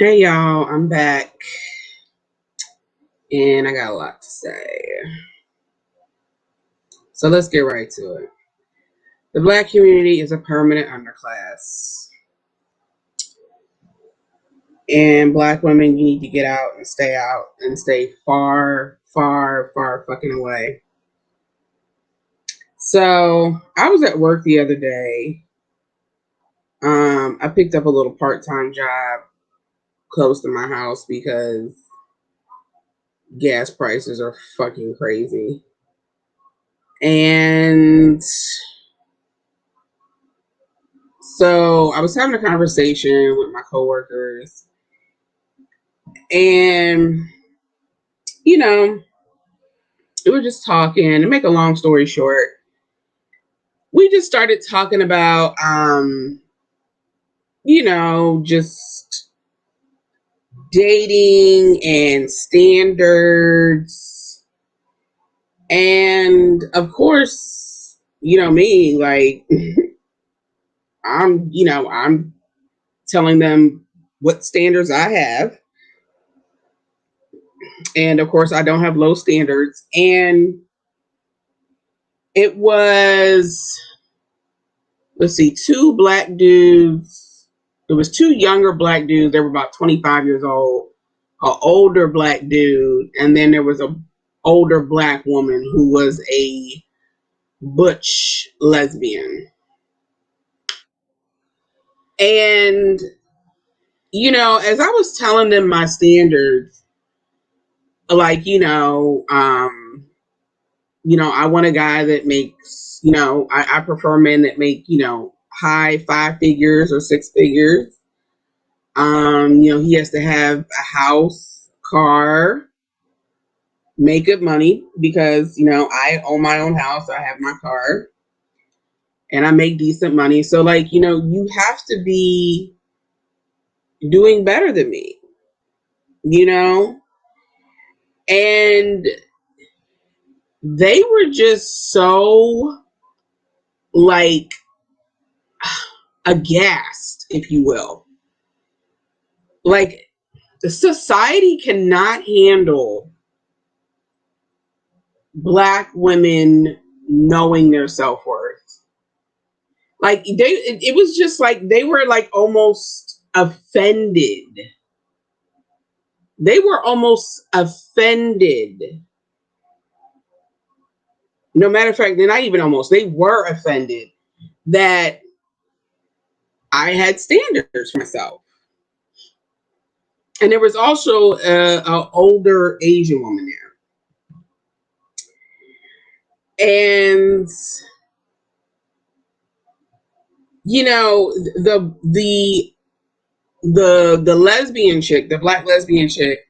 Hey y'all, I'm back and I got a lot to say. So let's get right to it. The Black community is a permanent underclass. And Black women, you need to get out and stay far, far, far fucking away. So I was at work the other day. I picked up a little part-time job close to my house because gas prices are fucking crazy. And so I was having a conversation with my coworkers, and we were just talking. To make a long story short, we just started talking about, just dating and standards, and of course, me, like I'm telling them what standards I have. And of course, I don't have low standards. And it was, let's see, two black dudes. It was two younger black dudes. They were about 25 years old. An older black dude. And then there was a older black woman who was a butch lesbian. And, as I was telling them my standards, like, I want a guy that makes, I prefer men that make, high 5 figures or 6 figures. He has to have a house, car, make good money because, I own my own house. I have my car and I make decent money. So like, you have to be doing better than me, and they were just so like aghast, if you will. Like, the society cannot handle black women knowing their self-worth. Like it was just like they were like almost offended. They were almost offended. No matter of fact, they're not even almost. They were offended that I had standards for myself. And there was also an older Asian woman there. And the lesbian chick, the black lesbian chick,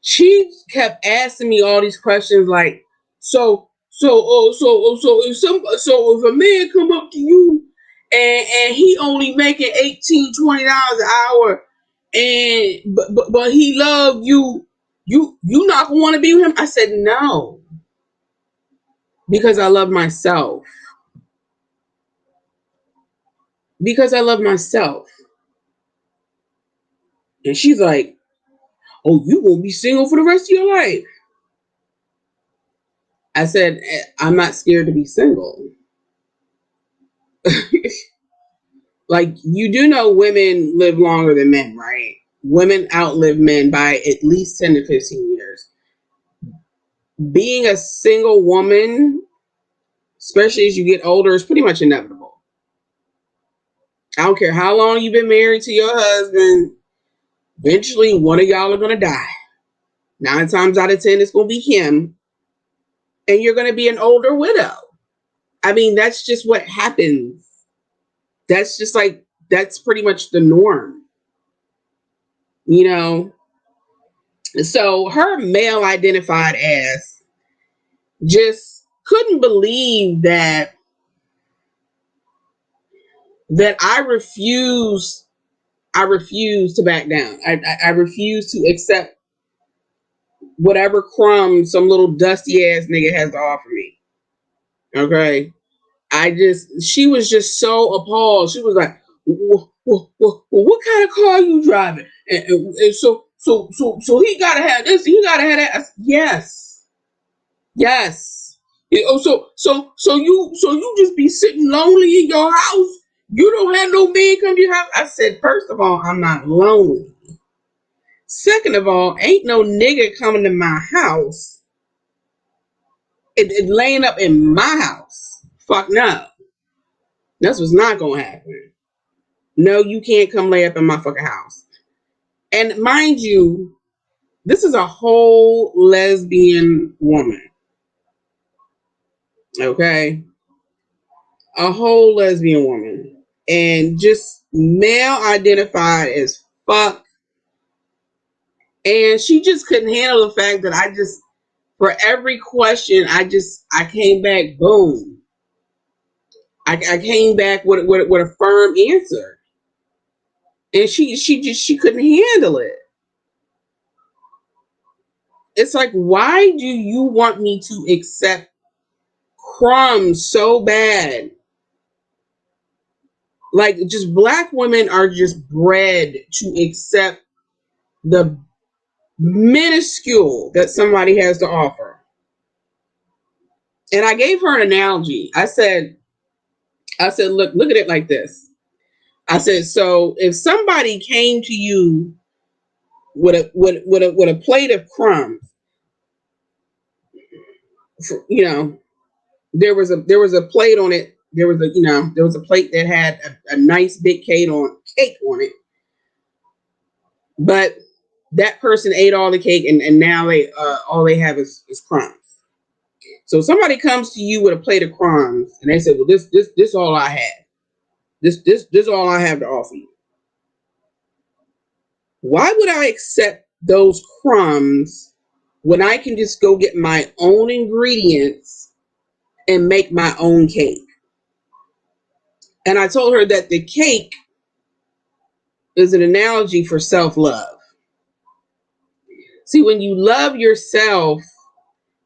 she kept asking me all these questions like, so if a man come up to you and he only making $18-$20 an hour, and but he love you, you not gonna want to be with him? I said no, because I love myself. Because I love myself. And she's like, oh, you gonna be single for the rest of your life? I said, I'm not scared to be single. Like, you do know women live longer than men, right? Women outlive men by at least 10 to 15 years. Being a single woman, especially as you get older, is pretty much inevitable. I don't care how long you've been married to your husband, eventually one of y'all are going to die. 9 times out of 10, it's going to be him. And you're going to be an older widow. I mean, that's just what happens. That's just like, that's pretty much the norm. So her male identified ass just couldn't believe that I refused to back down. I refused to accept whatever crumbs some little dusty ass nigga has to offer me. Okay. She was just so appalled. She was like, well, what kind of car are you driving? And so he gotta have this, he gotta have that. Yes, yes. So you just be sitting lonely in your house. You don't have no man come to your house. I said, first of all, I'm not lonely. Second of all, ain't no nigga coming to my house and laying up in my house. Fuck no. That's what's not gonna happen. No, you can't come lay up in my fucking house. And mind you, this is a whole lesbian woman. Okay? A whole lesbian woman. And just male identified as fuck. And she just couldn't handle the fact that for every question, I came back, boom. I came back with a firm answer. And she couldn't handle it. It's like, why do you want me to accept crumbs so bad? Like, just black women are just bred to accept the minuscule that somebody has to offer. And I gave her an analogy. I said, look at it like this. I said, so if somebody came to you with a plate of crumbs, there was a plate on it. There was a plate that had a nice big cake on it, but that person ate all the cake, and now all they have is crumbs. So somebody comes to you with a plate of crumbs, and they say, well, this all I have. This all I have to offer you. Why would I accept those crumbs when I can just go get my own ingredients and make my own cake? And I told her that the cake is an analogy for self-love. See, when you love yourself,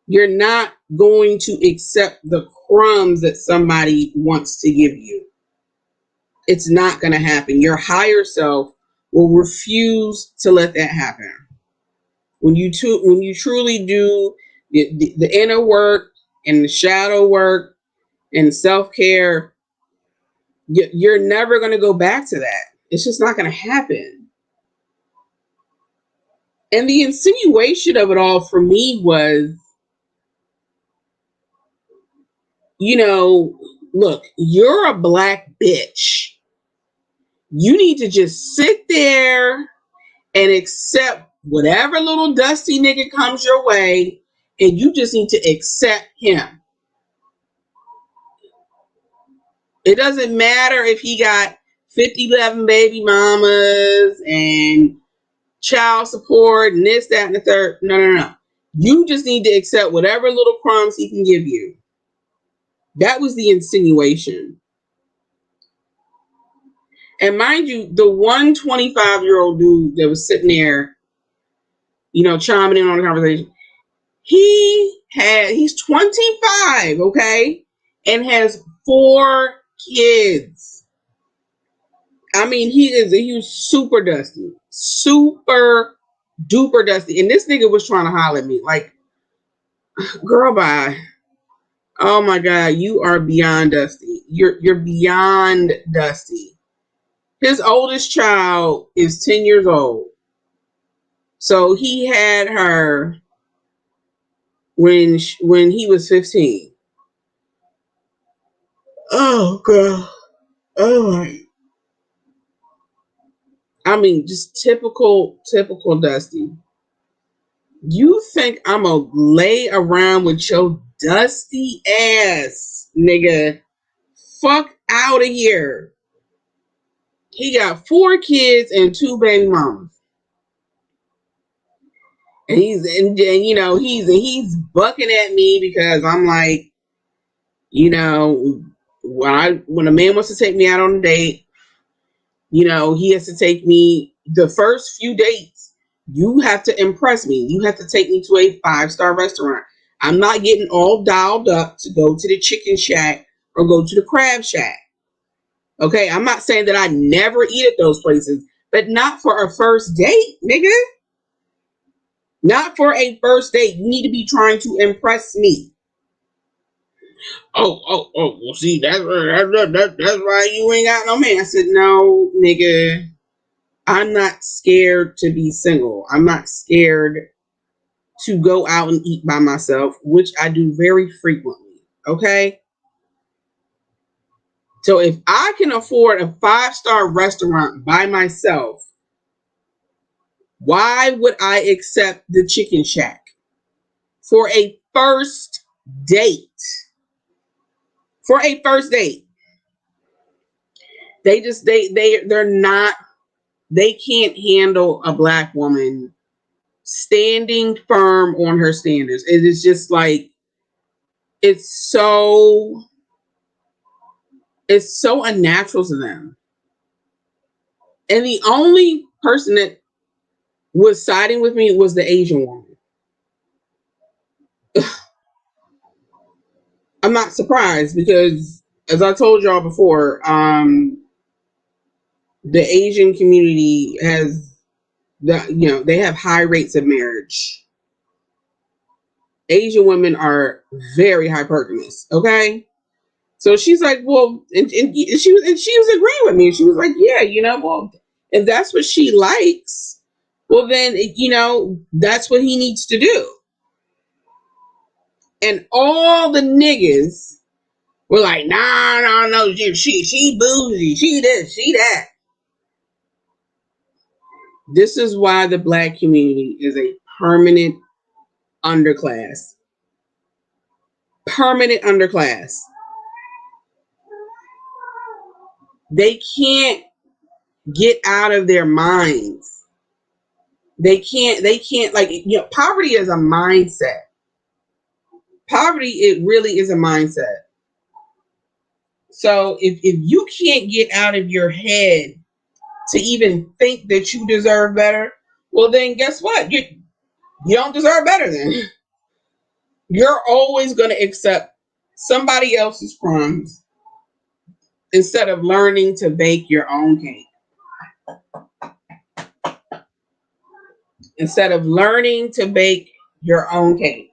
you're not going to accept the crumbs that somebody wants to give you. It's not going to happen. Your higher self will refuse to let that happen. When you truly do the inner work and the shadow work and self-care, you're never going to go back to that. It's just not going to happen. And the insinuation of it all for me was, look, you're a black bitch. You need to just sit there and accept whatever little dusty nigga comes your way, and you just need to accept him. It doesn't matter if he got 50-11 baby mamas and child support and this, that, and the third. No. You just need to accept whatever little crumbs he can give you. That was the insinuation. And mind you, the 125-year-old dude that was sitting there, chiming in on the conversation, he's 25, okay, and has 4 kids. I mean, he was super dusty, super duper dusty. And this nigga was trying to holler at me like, girl, bye. Oh my God, you are beyond dusty. You're beyond dusty. His oldest child is 10 years old. So he had her when he was 15. Oh God. Oh. I mean, just typical Dusty. You think I'm gonna lay around with your dusty ass, nigga? Fuck out of here. He got 4 kids and 2 baby mamas. And he's bucking at me because I'm like, when a man wants to take me out on a date, he has to take me the first few dates. You have to impress me. You have to take me to a 5-star restaurant. I'm not getting all dialed up to go to the chicken shack or go to the crab shack. Okay, I'm not saying that I never eat at those places, but not for a first date, nigga. Not for a first date. You need to be trying to impress me. Oh. Well, see, that's why you ain't got no man. I said, no, nigga. I'm not scared to be single. I'm not scared to go out and eat by myself, which I do very frequently. Okay. So if I can afford a 5-star restaurant by myself, why would I accept the Chicken Shack for a first date? For a first date. They're not, they can't handle a black woman standing firm on her standards. It is just like it's so unnatural to them. And the only person that was siding with me was the Asian woman. I'm not surprised because, as I told y'all before, the Asian community has they have high rates of marriage. Asian women are very hypergamous. Okay, so she's like, well, and she was agreeing with me. She was like, yeah, well, if that's what she likes, well, then that's what he needs to do. And all the niggas were like, nah, no, she bougie, she this, she that. This is why the black community is a permanent underclass. Permanent underclass. They can't get out of their minds. They can't like, poverty is a mindset. Poverty, it really is a mindset. So if you can't get out of your head to even think that you deserve better, well then guess what? You don't deserve better then. You're always going to accept somebody else's crumbs instead of learning to bake your own cake. Instead of learning to bake your own cake.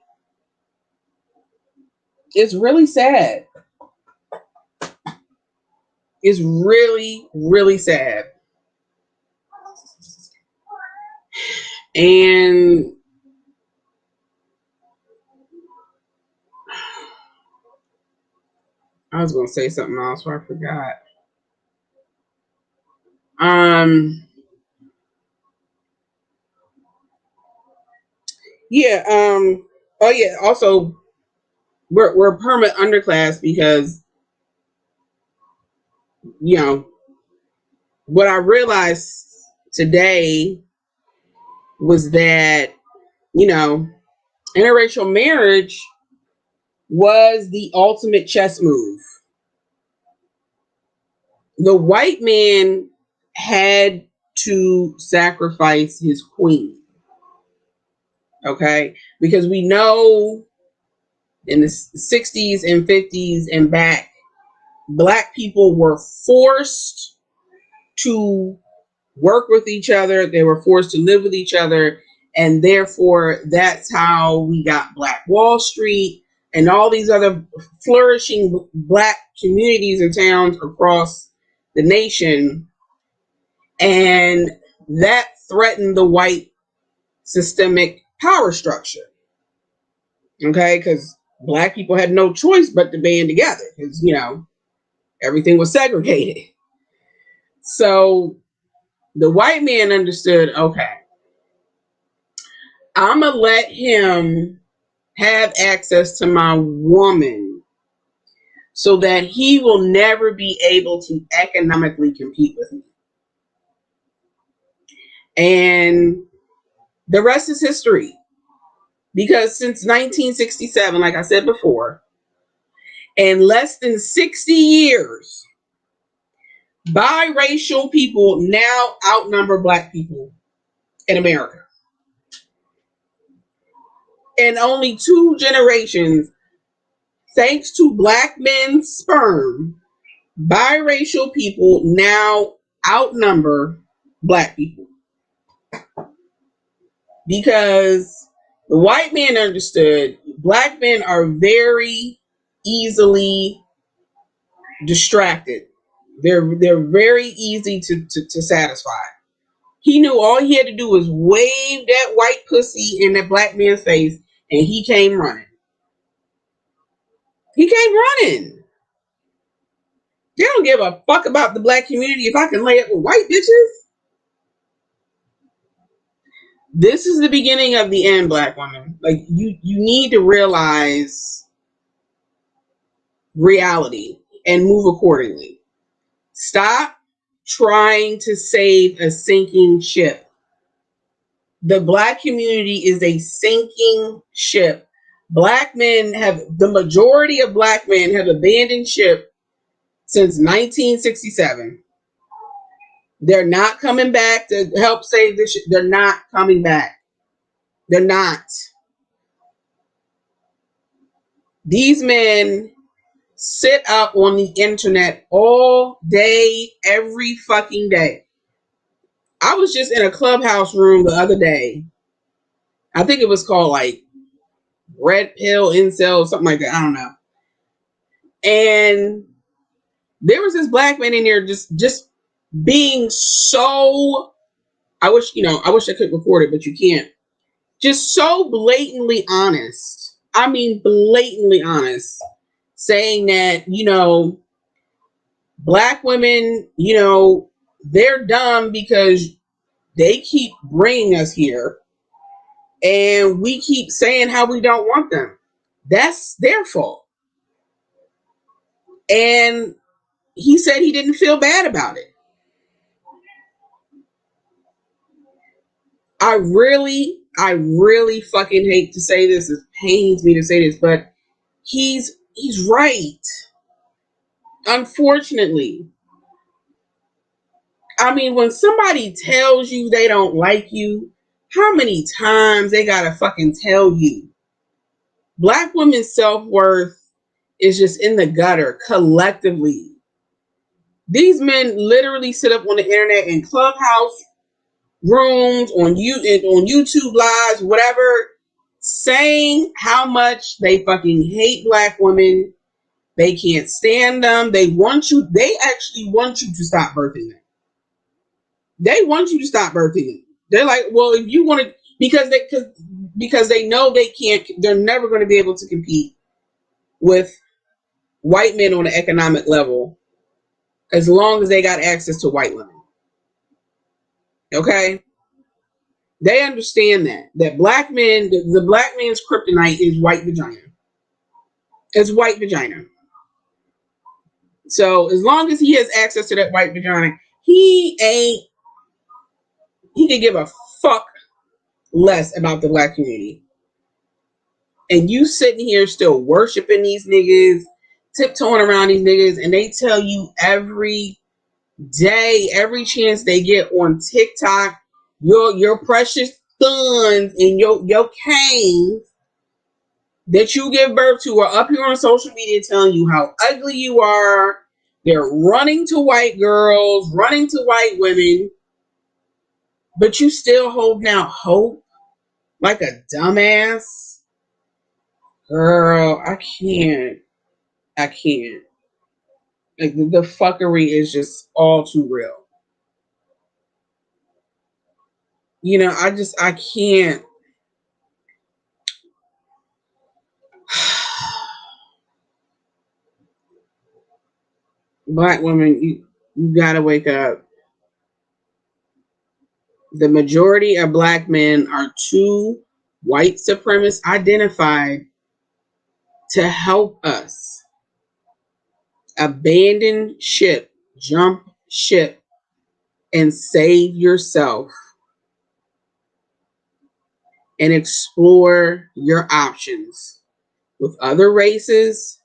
It's really sad. It's really, really sad. And I was going to say something else, but I forgot. Yeah. Oh yeah. Also, we're a permanent underclass because what I realized today was that interracial marriage was the ultimate chess move. The white man had to sacrifice his queen. Okay, because we know in the 60s and 50s and back, black people were forced to work with each other. They were forced to live with each other. And therefore, that's how we got Black Wall Street and all these other flourishing black communities and towns across the nation. And that threatened the white systemic power structure. Okay, because black people had no choice but to band together because, everything was segregated. So the white man understood, okay, I'm going to let him have access to my woman so that he will never be able to economically compete with me. And the rest is history. Because since 1967, like I said before, in less than 60 years, biracial people now outnumber black people in America. In only 2 generations, thanks to black men's sperm, biracial people now outnumber black people because the white man understood black men are very easily distracted. They're very easy to satisfy. He knew all he had to do was wave that white pussy in that black man's face, and he came running. He came running. They don't give a fuck about the black community if I can lay up with white bitches. This is the beginning of the end, black women. Like you need to realize reality and move accordingly. Stop trying to save a sinking ship. The black community is a sinking ship. Black men have, the majority of black men have abandoned ship since 1967. They're not coming back to help save this ship. They're not coming back. They're not. These men sit up on the internet all day, every fucking day. I was just in a clubhouse room the other day. I think it was called like Red Pill Incel, something like that. I don't know. And there was this black man in there just being so, I wish I could record it, but you can't. Just so blatantly honest. I mean, blatantly honest. Saying that, black women, they're dumb because they keep bringing us here and we keep saying how we don't want them. That's their fault. And he said he didn't feel bad about it. I really fucking hate to say this. It pains me to say this, but he's right. Unfortunately. I mean, when somebody tells you they don't like you, how many times they gotta fucking tell you? Black women's self-worth is just in the gutter collectively. These men literally sit up on the internet in clubhouse rooms, on YouTube lives, whatever, saying how much they fucking hate black women. They can't stand them. They actually want you to stop birthing them. They want you to stop birthing them. They're like, well, if you want to, because they know they can't, they're never going to be able to compete with white men on an economic level as long as they got access to white women. Okay? They understand that black men, the black man's kryptonite is white vagina. It's white vagina. So as long as he has access to that white vagina, he can give a fuck less about the black community. And you sitting here still worshiping these niggas, tiptoeing around these niggas, and they tell you every day, every chance they get on TikTok, your precious sons and your canes that you give birth to are up here on social media telling you how ugly you are. They're running to white girls, running to white women, but you still holding out hope like a dumbass. Girl, I can't. Like the fuckery is just all too real. I can't. Black women, you gotta wake up. The majority of black men are too white supremacist identified to help us. Abandon ship, jump ship, and save yourself and explore your options with other races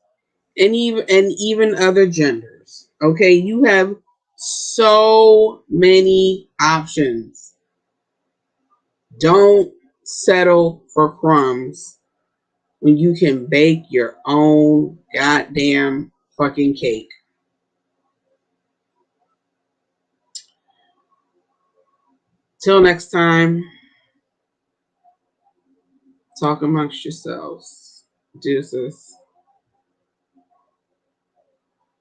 and even other genders. Okay, you have so many options. Don't settle for crumbs when you can bake your own goddamn fucking cake. Till next time, talk amongst yourselves. Deuces.